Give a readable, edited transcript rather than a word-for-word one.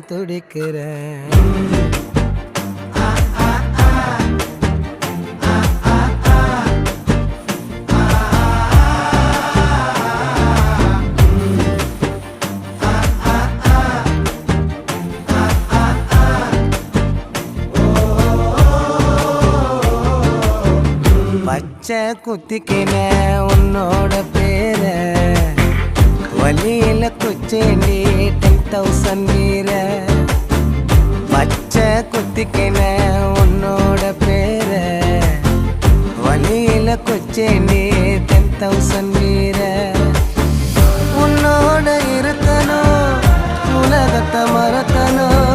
துடிக்கிறேன். பச்சை குத்திக்கின உன்னோட பேர வழியில குச்சேண்டி 10,000 வீர. பச்சை குத்திக்கின உன்னோட பேர வழியில குச்சேண்டி 10,000 வீர. உன்னோட இருக்கணும் உலகத்தை மறக்கணும்